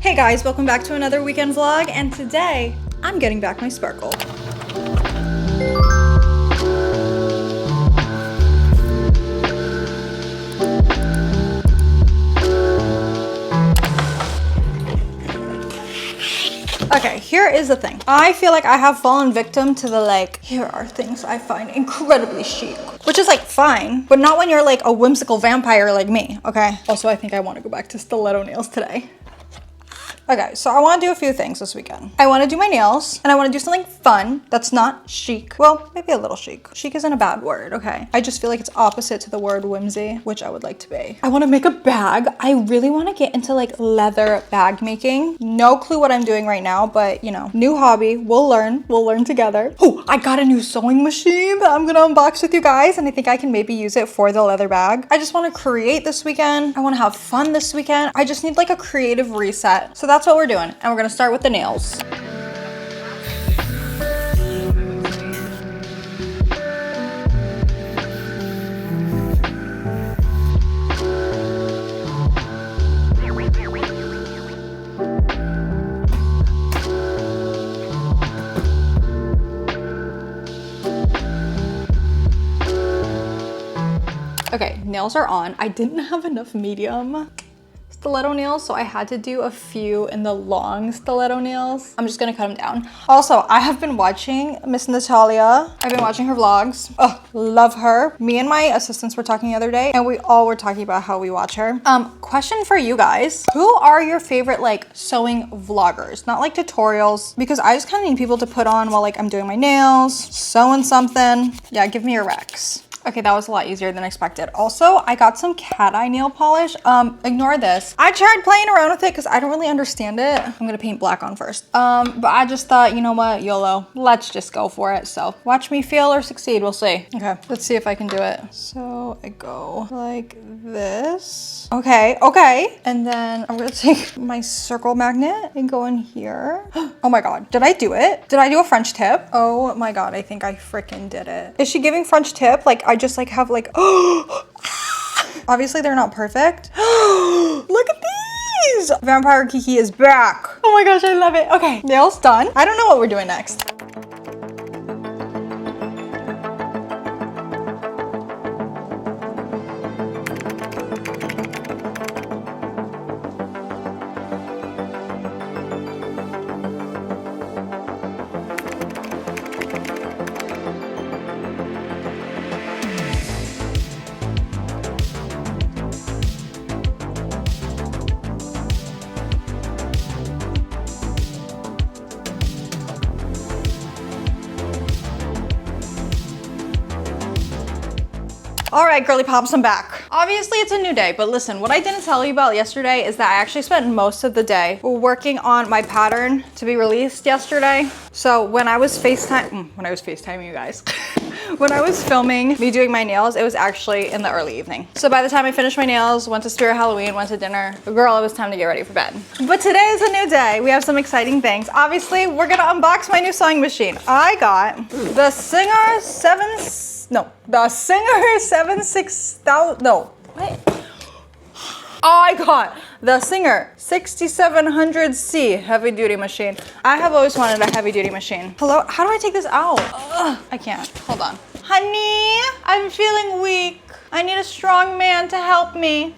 Hey guys, welcome back to another weekend vlog, and today I'm getting back my sparkle. Okay, here is the thing. I feel like I have fallen victim to the here are things I find incredibly chic, which is fine, but not when you're a whimsical vampire like me, okay? Also, I think I want to go back to stiletto nails today. Okay, so I want to do a few things this weekend. I want to do my nails, and I want to do something fun that's not chic. Well, maybe a little chic. Chic isn't a bad word, okay? I just feel like it's opposite to the word whimsy, which I would like to be. I want to make a bag. I really want to get into leather bag making. No clue what I'm doing right now, but you know, new hobby. We'll learn together. Oh, I got a new sewing machine that I'm gonna unbox with you guys, and I think I can maybe use it for the leather bag. I just want to create this weekend. I want to have fun this weekend. I just need a creative reset. So that's what we're doing, and we're gonna start with the nails. Okay, nails are on. I didn't have enough medium stiletto nails, so I had to do a few in the long stiletto nails. I'm just gonna cut them down. Also, I have been watching Miss Natalia. I've been watching her vlogs. Oh, love her. Me and my assistants were talking the other day, and we all were talking about how we watch her. Question for you guys. Who are your favorite sewing vloggers? Not tutorials, because I just kind of need people to put on while I'm doing my nails, sewing something. Yeah, give me your recs. Okay, that was a lot easier than expected. Also, I got some cat eye nail polish. Ignore this. I tried playing around with it because I don't really understand it. I'm gonna paint black on first. But I just thought, you know what, YOLO. Let's just go for it. So watch me fail or succeed, we'll see. Okay, let's see if I can do it. So I go like this. Okay. And then I'm gonna take my circle magnet and go in here. Oh my God, did I do it? Did I do a French tip? Oh my God, I think I freaking did it. Is she giving French tip? I just have obviously they're not perfect. Look at these! Vampire Kiki is back. Oh my gosh, I love it. Okay, nails done. I don't know what we're doing next. All right, girly pops, I'm back. Obviously it's a new day, but listen, what I didn't tell you about yesterday is that I actually spent most of the day working on my pattern to be released yesterday. So when I was FaceTiming you guys, when I was filming me doing my nails, it was actually in the early evening. So by the time I finished my nails, went to Spirit Halloween, went to dinner, girl, it was time to get ready for bed. But today is a new day. We have some exciting things. Obviously, we're gonna unbox my new sewing machine. I got the Singer 76000, no, what? I got the Singer 6700C heavy duty machine. I have always wanted a heavy duty machine. Hello, how do I take this out? Ugh, I can't, hold on. Honey, I'm feeling weak. I need a strong man to help me.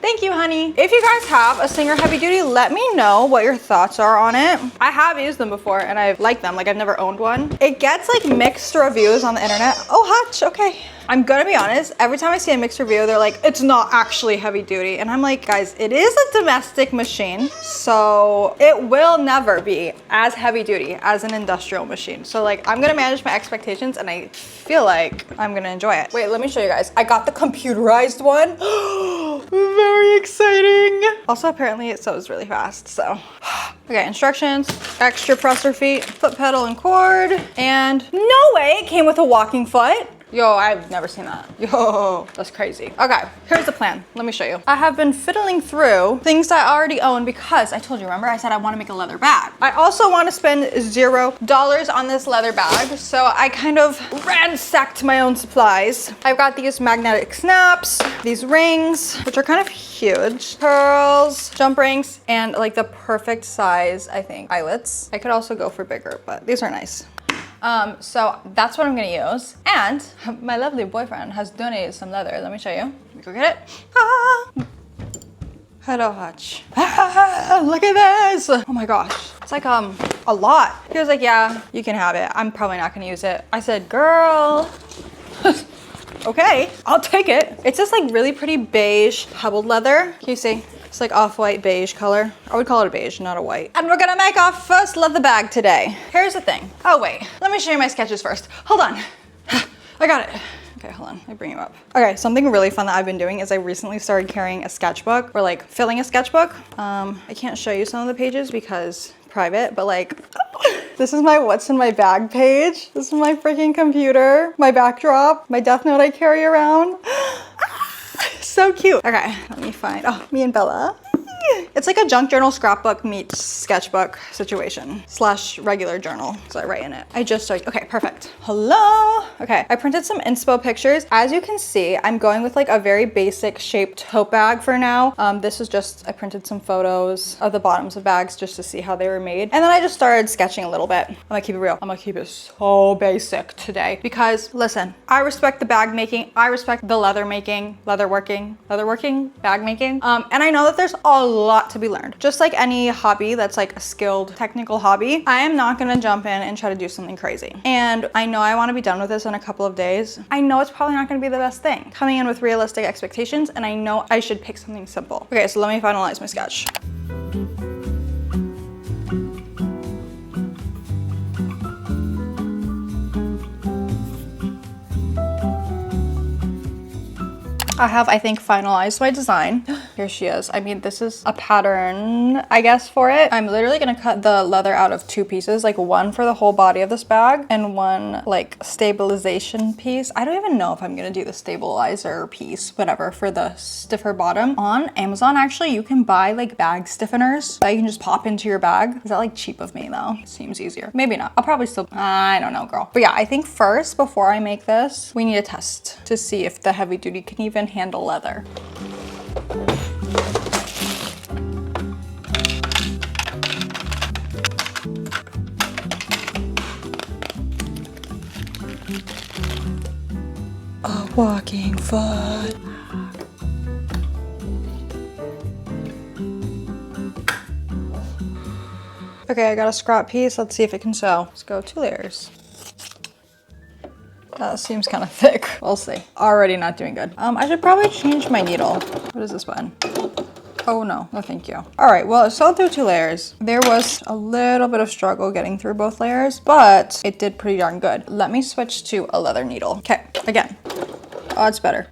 Thank you, honey. If you guys have a Singer heavy duty, let me know what your thoughts are on it. I have used them before and I've liked them. I've never owned one. It gets mixed reviews on the internet. Oh, Hutch, okay. I'm gonna be honest, every time I see a mixed review, they're like, it's not actually heavy duty. And I'm like, guys, it is a domestic machine, so it will never be as heavy duty as an industrial machine. So I'm gonna manage my expectations, and I feel like I'm gonna enjoy it. Wait, let me show you guys. I got the computerized one. Very exciting. Also, apparently it sews really fast, so. Okay, instructions, extra presser feet, foot pedal and cord, and no way it came with a walking foot. Yo, I've never seen that. Yo, that's crazy. Okay, here's the plan. Let me show you. I have been fiddling through things I already own because I told you, remember? I said I want to make a leather bag. I also want to spend $0 on this leather bag. So I kind of ransacked my own supplies. I've got these magnetic snaps, these rings, which are kind of huge, pearls, jump rings, and like the perfect size, I think, eyelets. I could also go for bigger, but these are nice. So that's what I'm gonna use. And my lovely boyfriend has donated some leather. Let me show you. Let me go get it. Ah. Hello, Hutch. Ah, look at this. Oh my gosh. It's like a lot. He was like, yeah, you can have it. I'm probably not gonna use it. I said, girl. Okay, I'll take it. It's just like really pretty beige hubbled leather. Can you see? It's like off-white beige color. I would call it a beige, not a white. And we're gonna make our first leather bag today. Here's the thing. Oh wait, let me show you my sketches first. Hold on. I got it. Okay, hold on, let me bring you up. Okay, something really fun that I've been doing is I recently started carrying a sketchbook, or like filling a sketchbook. I can't show you some of the pages because private, but like, this is my what's in my bag page. This is my freaking computer, my backdrop, my death note I carry around. So cute. Okay, let me find, oh, me and Bella. It's like a junk journal scrapbook meets sketchbook situation / regular journal. So I write in it. I just started, okay, perfect. Hello. Okay, I printed some inspo pictures. As you can see, I'm going with like a very basic shaped tote bag for now. This is just, I printed some photos of the bottoms of bags just to see how they were made. And then I just started sketching a little bit. I'm gonna keep it real. I'm gonna keep it so basic today because listen, I respect the bag making. I respect the leather making, leather working, bag making. And I know that there's a lot to be learned. Just like any hobby that's like a skilled technical hobby, I am not gonna jump in and try to do something crazy. And I know I wanna be done with this in a couple of days. I know it's probably not gonna be the best thing. Coming in with realistic expectations, and I know I should pick something simple. Okay, so let me finalize my sketch. I have, I think, finalized my design. Here she is. I mean, this is a pattern, I guess, for it. I'm literally gonna cut the leather out of 2 pieces, like one for the whole body of this bag and one like stabilization piece. I don't even know if I'm gonna do the stabilizer piece, whatever, for the stiffer bottom. On Amazon, actually, you can buy like bag stiffeners that you can just pop into your bag. Is that like cheap of me though? Seems easier. Maybe not. I'll probably still, I don't know, girl. But yeah, I think first, before I make this, we need a test to see if the heavy duty can even handle leather. A walking foot. Okay, I got a scrap piece. Let's see if it can sew. Let's go 2 layers. That seems kind of thick. We'll see. Already not doing good. I should probably change my needle. What is this button? Oh no, no thank you. All right, well, it sewed through 2 layers. There was a little bit of struggle getting through both layers, but it did pretty darn good. Let me switch to a leather needle. Okay, again. Oh, it's better.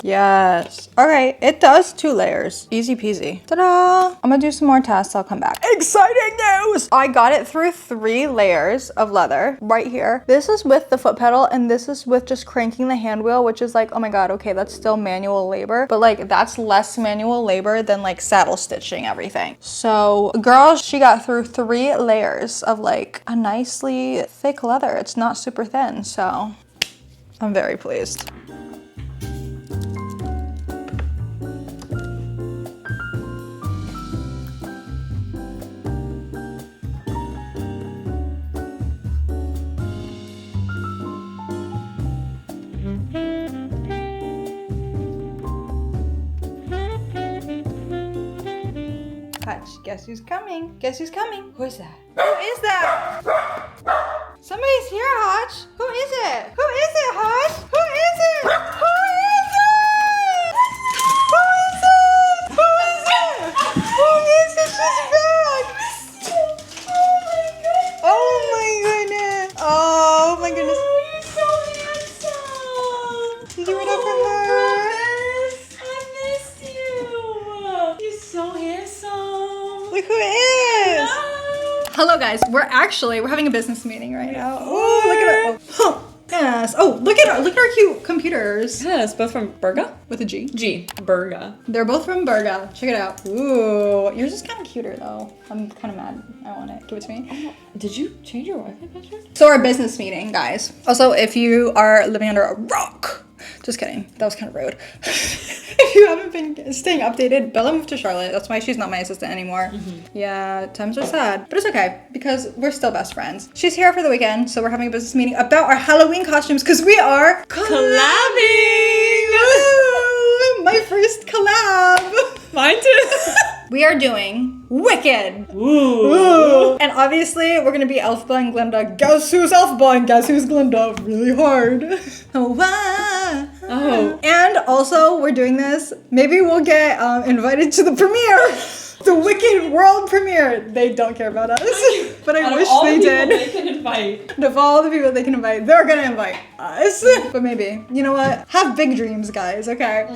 Yes. Okay, it does 2 layers. Easy peasy. Ta-da! I'm gonna do some more tests, I'll come back. Exciting news! I got it through 3 layers of leather right here. This is with the foot pedal and this is with just cranking the hand wheel, which is like, oh my god, okay, that's still manual labor, but like that's less manual labor than like saddle stitching everything. So girl, she got through 3 layers of like a nicely thick leather. It's not super thin, so I'm very pleased. Guess who's coming? Guess who's coming? Who is that? Who is that? Somebody's here, Hutch. Who is it? Who is it, Hutch? Who is it? Who is it? Who is it? Who is it? Who is it? She's back. Oh my goodness. Oh my goodness. Oh, you're so handsome. Did you read up for her? So handsome. Look who it is. Hello guys, we're having a business meeting right now. Oh, look at her. Oh. Yes. Oh, look at our cute computers. Yes, both from Berga? With a G. G. Berga. They're both from Berga. Check it out. Ooh, yours is kind of cuter though. I'm kind of mad. I want it. Give it to me. Oh, did you change your Wi-Fi password? So our business meeting, guys. Also, if you are living under a rock, just kidding. That was kind of rude. If you haven't been staying updated, Bella moved to Charlotte. That's why she's not my assistant anymore. Yeah, times are sad. But it's okay because we're still best friends. She's here for the weekend, so we're having a business meeting about our Halloween costumes because we are collabing! Woo! My first collab! Mine too! We are doing Wicked. Ooh. And obviously, we're gonna be Elphaba and Glinda. Guess who's Elphaba and guess who's Glinda? Really hard. Oh, wow. Oh. And also, we're doing this. Maybe we'll get invited to the premiere. The Wicked world premiere. They don't care about us, but I wish they did. They can invite. Of all the people they can invite, they're gonna invite us. But maybe. You know what? Have big dreams, guys, okay?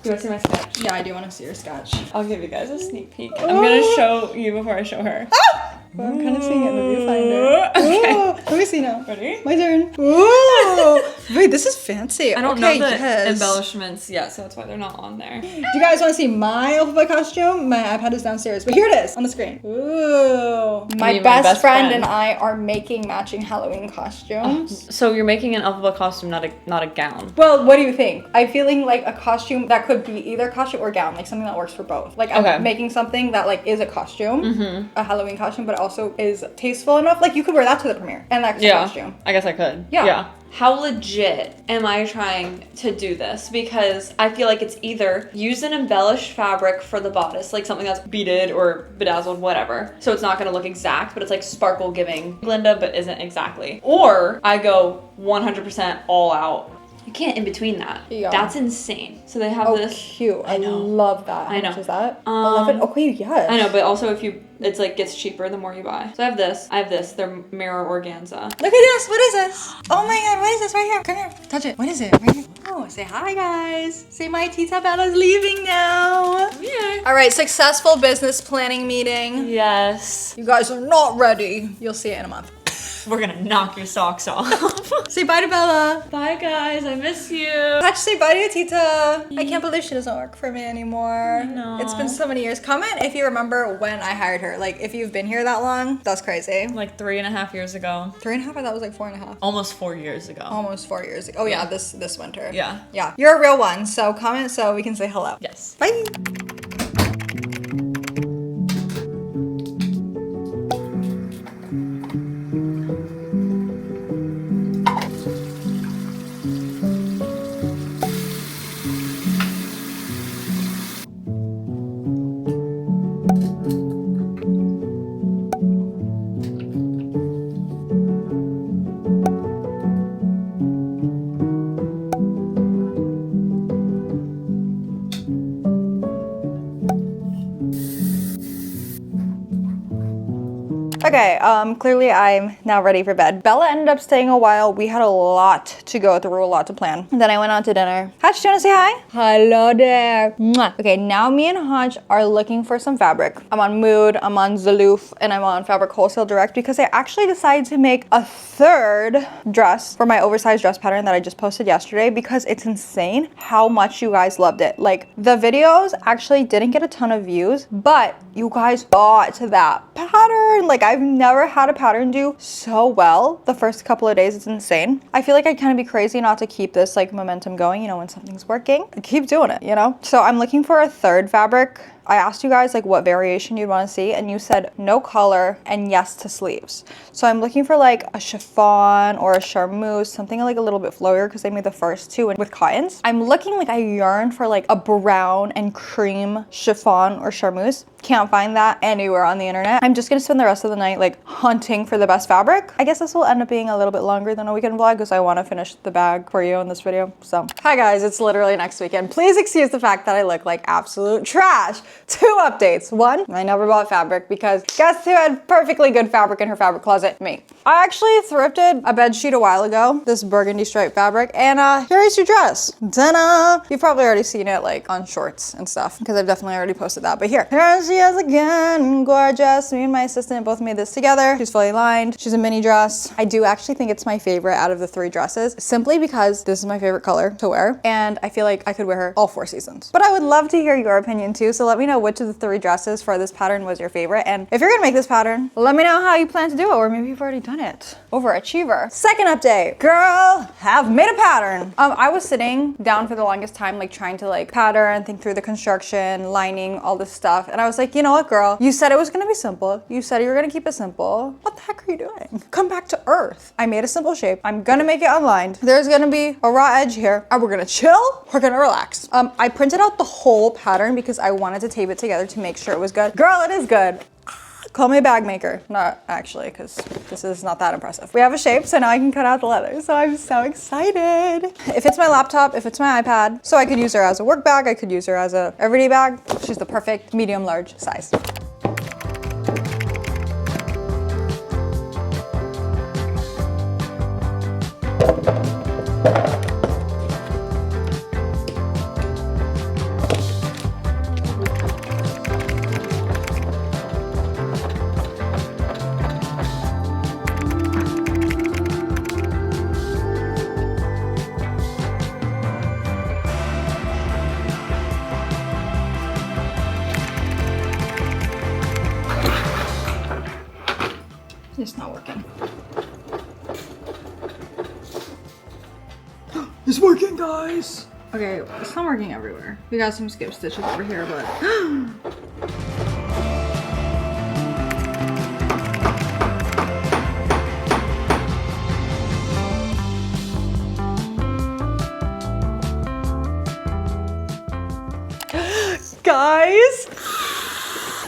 Do you want to see my sketch? Yeah, I do want to see your sketch. I'll give you guys a sneak peek. I'm gonna show you before I show her. Ah! Well, I'm kind of seeing it in the viewfinder. Okay. Ooh, let me see now. Ready? My turn. Ooh. Wait, this is fancy. I don't okay, know the yes. embellishments yet, so that's why they're not on there. Do you guys want to see my Elphaba costume? My iPad is downstairs, but here it is on the screen. Ooh. My best friend and I are making matching Halloween costumes. So you're making an Elphaba costume, not a gown. Well, what do you think? I'm feeling like a costume that could be either costume or gown, like something that works for both. Like I'm making something that like is a costume, a Halloween costume, but also is tasteful enough. Like you could wear that to the premiere and that's a costume. I guess I could. Yeah. How legit am I trying to do this? Because I feel like it's either use an embellished fabric for the bodice, like something that's beaded or bedazzled, whatever. So it's not gonna look exact, but it's like sparkle giving Glinda, but isn't exactly. Or I go 100% all out. You can't in between that. Yeah. That's insane. So they have this. Cute. I know. love that. I know. How much is that? 11. Okay, yes. I know, but also if you, it's like gets cheaper the more you buy. So I have this. They're mirror organza. Look at this. What is this? Oh my god, what is this right here? Come here. Touch it. What is it? Right here. Oh, say hi, guys. Say my Tita Bella's leaving now. Yeah. All right, successful business planning meeting. Yes. You guys are not ready. You'll see it in a month. We're gonna knock your socks off. Say bye to Bella. Bye guys, I miss you. Patch, say bye to Tita. I can't believe she doesn't work for me anymore. No. It's been so many years. Comment if you remember when I hired her. Like, if you've been here that long, that's crazy. Like 3.5 years ago. 3.5? I thought it was like 4.5. Almost 4 years ago. Almost 4 years ago. Oh yeah, this winter. Yeah. Yeah. You're a real one, so comment so we can say hello. Yes. Bye. Okay, clearly I'm now ready for bed. Bella ended up staying a while. We had a lot to go through, a lot to plan. And then I went out to dinner. Hutch, do you wanna say hi? Hello there. Mwah. Okay, now me and Hutch are looking for some fabric. I'm on Mood, I'm on Zaloof, and I'm on Fabric Wholesale Direct because I actually decided to make a third dress for my oversized dress pattern that I just posted yesterday because it's insane how much you guys loved it. Like, the videos actually didn't get a ton of views, but you guys bought that pattern. Like, I've never had a pattern do so well the first couple of days. It's insane. I feel like I'd kind of be crazy not to keep this like momentum going, you know, when something's working. Keep doing it, you know? So I'm looking for a third fabric. I asked you guys like what variation you'd want to see and you said no color and yes to sleeves. So I'm looking for like a chiffon or a charmeuse, something like a little bit flowier because I made the first two with cottons. I'm looking like I yearn for like a brown and cream chiffon or charmeuse. Can't find that anywhere on the internet. I'm just gonna spend the rest of the night like hunting for the best fabric. I guess this will end up being a little bit longer than a weekend vlog because I want to finish the bag for you in this video. So hi guys, it's literally next weekend. Please excuse the fact that I look like absolute trash. 2 updates. 1, I never bought fabric because guess who had perfectly good fabric in her fabric closet? Me. I actually thrifted a bed sheet a while ago, this burgundy stripe fabric, and here is your dress. Ta-da! You've probably already seen it like on shorts and stuff because I've definitely already posted that, but here she is again, gorgeous. Me and my assistant both made this together. She's fully lined. She's a mini dress. I do actually think it's my favorite out of the 3 dresses, simply because this is my favorite color to wear, and I feel like I could wear her all 4 seasons. But I would love to hear your opinion too, so let me know which of the 3 dresses for this pattern was your favorite, and if you're gonna make this pattern, let me know how you plan to do it, or maybe you've already done it. Overachiever. Second update. Girl, have made a pattern. I was sitting down for the longest time, like trying to like pattern, think through the construction, lining, all this stuff, and I was like, you know what, girl? You said it was gonna be simple. You said you were gonna keep it simple. What the heck are you doing? Come back to earth. I made a simple shape. I'm gonna make it unlined. There's gonna be a raw edge here, and we're gonna chill. We're gonna relax. I printed out the whole pattern because I wanted to tape it together to make sure it was good. Girl, it is good. Call me a bag maker. Not actually, because this is not that impressive. We have a shape, so now I can cut out the leather. So I'm so excited. It fits my laptop, it fits my iPad. So I could use her as a work bag. I could use her as a everyday bag. She's the perfect medium large size. It's not working. It's working, guys! Okay, it's not working everywhere. We got some skip stitches over here, but... Guys!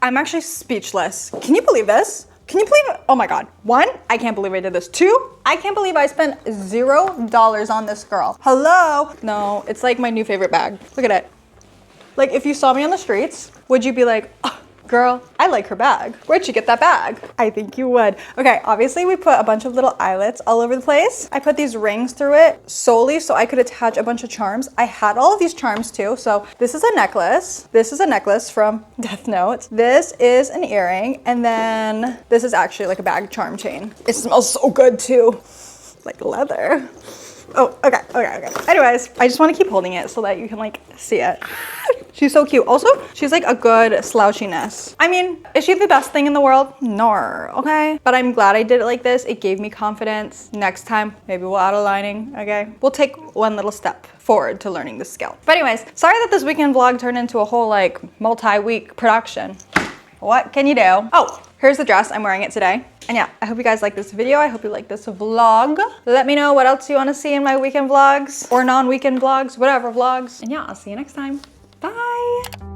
I'm actually speechless. Can you believe this? Can you believe it? Oh my God. 1, I can't believe I did this. 2, I can't believe I spent $0 on this girl. Hello? No, it's like my new favorite bag. Look at it. Like if you saw me on the streets, would you be like, oh, girl, I like her bag. Where'd you get that bag? I think you would. Okay, obviously we put a bunch of little eyelets all over the place. I put these rings through it solely so I could attach a bunch of charms. I had all of these charms too. So this is a necklace. This is a necklace from Death Note. This is an earring. And then this is actually like a bag charm chain. It smells so good too. Like leather. Oh, okay. Anyways, I just want to keep holding it so that you can like see it. She's so cute. Also, she's like a good slouchiness. I mean, is she the best thing in the world? No, okay? But I'm glad I did it like this. It gave me confidence. Next time, maybe we'll add a lining, okay? We'll take one little step forward to learning this skill. But anyways, sorry that this weekend vlog turned into a whole like multi-week production. What can you do? Oh, here's the dress. I'm wearing it today. And yeah, I hope you guys like this video. I hope you like this vlog. Let me know what else you want to see in my weekend vlogs or non-weekend vlogs, whatever vlogs. And yeah, I'll see you next time. Bye.